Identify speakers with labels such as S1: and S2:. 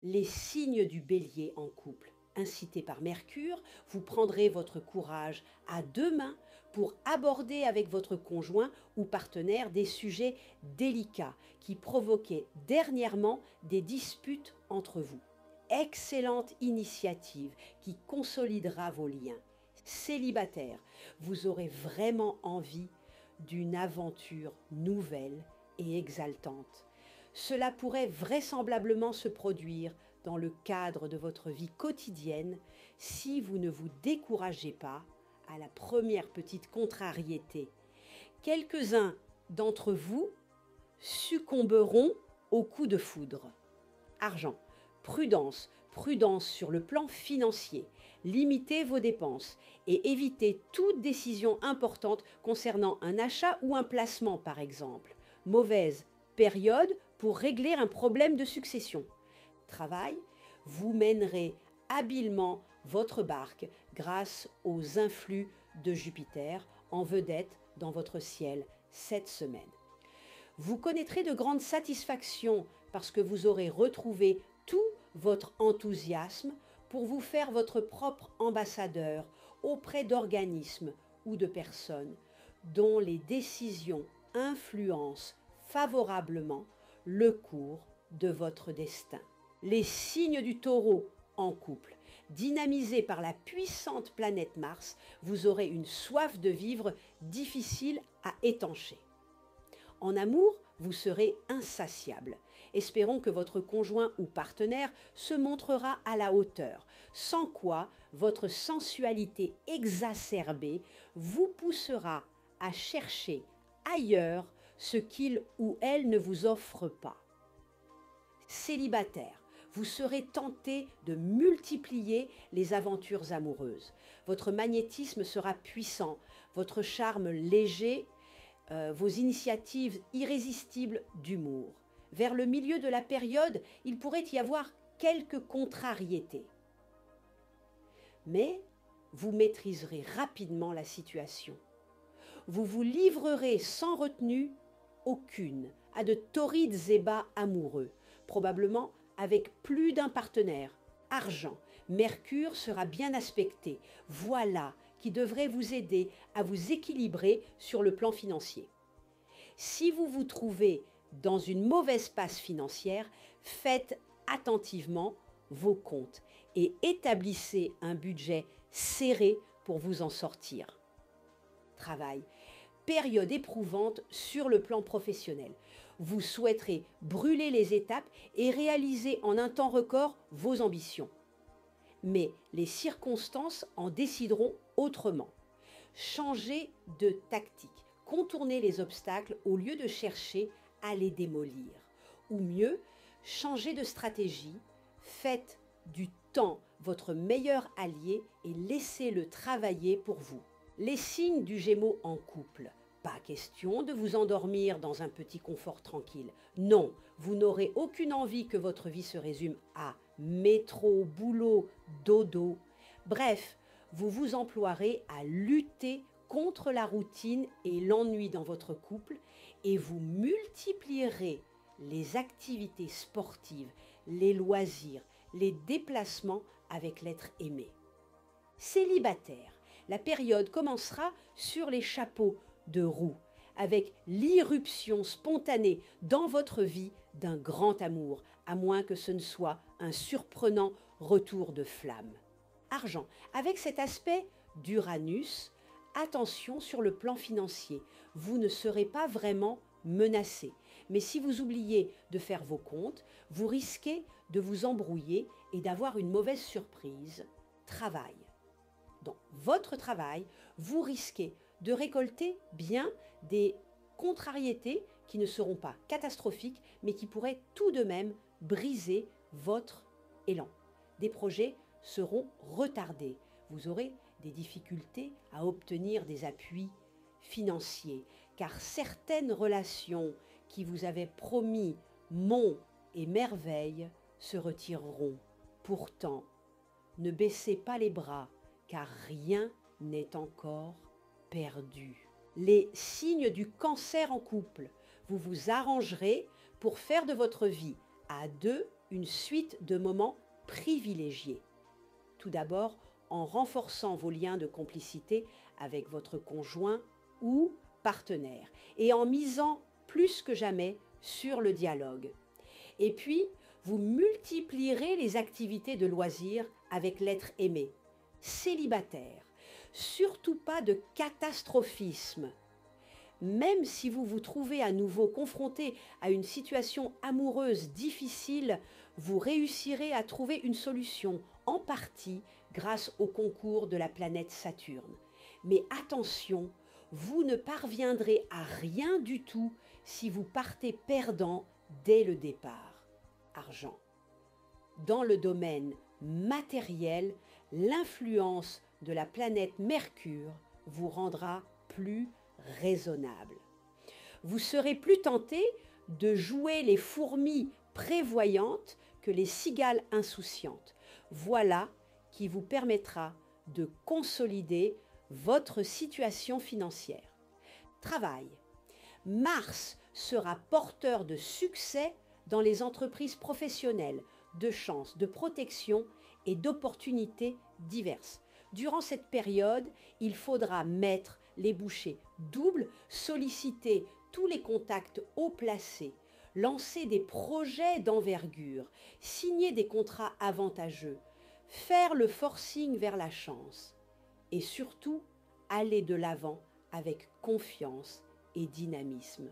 S1: Les signes du bélier en couple. Incité par Mercure, vous prendrez votre courage à deux mains pour aborder avec votre conjoint ou partenaire des sujets délicats qui provoquaient dernièrement des disputes entre vous. Excellente initiative qui consolidera vos liens. Célibataire, vous aurez vraiment envie d'une aventure nouvelle et exaltante. Cela pourrait vraisemblablement se produire dans le cadre de votre vie quotidienne si vous ne vous découragez pas à la première petite contrariété. Quelques-uns d'entre vous succomberont au coup de foudre. Argent. Prudence, prudence sur le plan financier. Limitez vos dépenses et évitez toute décision importante concernant un achat ou un placement par exemple. Mauvaise période pour régler un problème de succession. Travail, vous mènerez habilement votre barque grâce aux influx de Jupiter en vedette dans votre ciel cette semaine. Vous connaîtrez de grandes satisfactions parce que vous aurez retrouvé tout votre enthousiasme pour vous faire votre propre ambassadeur auprès d'organismes ou de personnes dont les décisions influencent favorablement le cours de votre destin. Les signes du taureau en couple, dynamisés par la puissante planète Mars, vous aurez une soif de vivre difficile à étancher. En amour, vous serez insatiable. Espérons que votre conjoint ou partenaire se montrera à la hauteur, sans quoi votre sensualité exacerbée vous poussera à chercher ailleurs ce qu'il ou elle ne vous offre pas. Célibataire, vous serez tenté de multiplier les aventures amoureuses. Votre magnétisme sera puissant, votre charme léger, vos initiatives irrésistibles d'humour. Vers le milieu de la période, il pourrait y avoir quelques contrariétés. Mais vous maîtriserez rapidement la situation. Vous vous livrerez sans retenue aucune à de torrides ébats amoureux, probablement avec plus d'un partenaire. Argent, Mercure sera bien aspecté. Voilà qui devrait vous aider à vous équilibrer sur le plan financier. Si vous vous trouvez dans une mauvaise passe financière, faites attentivement vos comptes et établissez un budget serré pour vous en sortir. Travail. Période éprouvante sur le plan professionnel. Vous souhaiterez brûler les étapes et réaliser en un temps record vos ambitions. Mais les circonstances en décideront autrement. Changez de tactique, contournez les obstacles au lieu de chercher à les démolir. Ou mieux, changez de stratégie, faites du temps votre meilleur allié et laissez-le travailler pour vous. Les signes du Gémeaux en couple. Pas question de vous endormir dans un petit confort tranquille. Non, vous n'aurez aucune envie que votre vie se résume à métro, boulot, dodo. Bref, vous vous emploierez à lutter contre la routine et l'ennui dans votre couple et vous multiplierez les activités sportives, les loisirs, les déplacements avec l'être aimé. Célibataire. La période commencera sur les chapeaux de roue, avec l'irruption spontanée dans votre vie d'un grand amour, à moins que ce ne soit un surprenant retour de flamme. Argent, avec cet aspect d'Uranus, attention sur le plan financier, vous ne serez pas vraiment menacé. Mais si vous oubliez de faire vos comptes, vous risquez de vous embrouiller et d'avoir une mauvaise surprise. Travail. Dans votre travail, vous risquez de récolter bien des contrariétés qui ne seront pas catastrophiques, mais qui pourraient tout de même briser votre élan. Des projets seront retardés. Vous aurez des difficultés à obtenir des appuis financiers, car certaines relations qui vous avaient promis monts et merveilles se retireront. Pourtant, ne baissez pas les bras, car rien n'est encore perdu. Les signes du Cancer en couple. Vous vous arrangerez pour faire de votre vie à deux une suite de moments privilégiés. Tout d'abord, en renforçant vos liens de complicité avec votre conjoint ou partenaire et en misant plus que jamais sur le dialogue. Et puis, vous multiplierez les activités de loisirs avec l'être aimé. Célibataire, surtout pas de catastrophisme. Même si vous vous trouvez à nouveau confronté à une situation amoureuse difficile, vous réussirez à trouver une solution, en partie grâce au concours de la planète Saturne. Mais attention, vous ne parviendrez à rien du tout si vous partez perdant dès le départ. Argent. Dans le domaine matériel, l'influence de la planète Mercure vous rendra plus raisonnable. Vous serez plus tenté de jouer les fourmis prévoyantes que les cigales insouciantes. Voilà qui vous permettra de consolider votre situation financière. Travail. Mars sera porteur de succès dans les entreprises professionnelles, de chances, de protection et d'opportunités diverses. Durant cette période, il faudra mettre les bouchées doubles, solliciter tous les contacts haut placés, lancer des projets d'envergure, signer des contrats avantageux, faire le forcing vers la chance et surtout aller de l'avant avec confiance et dynamisme.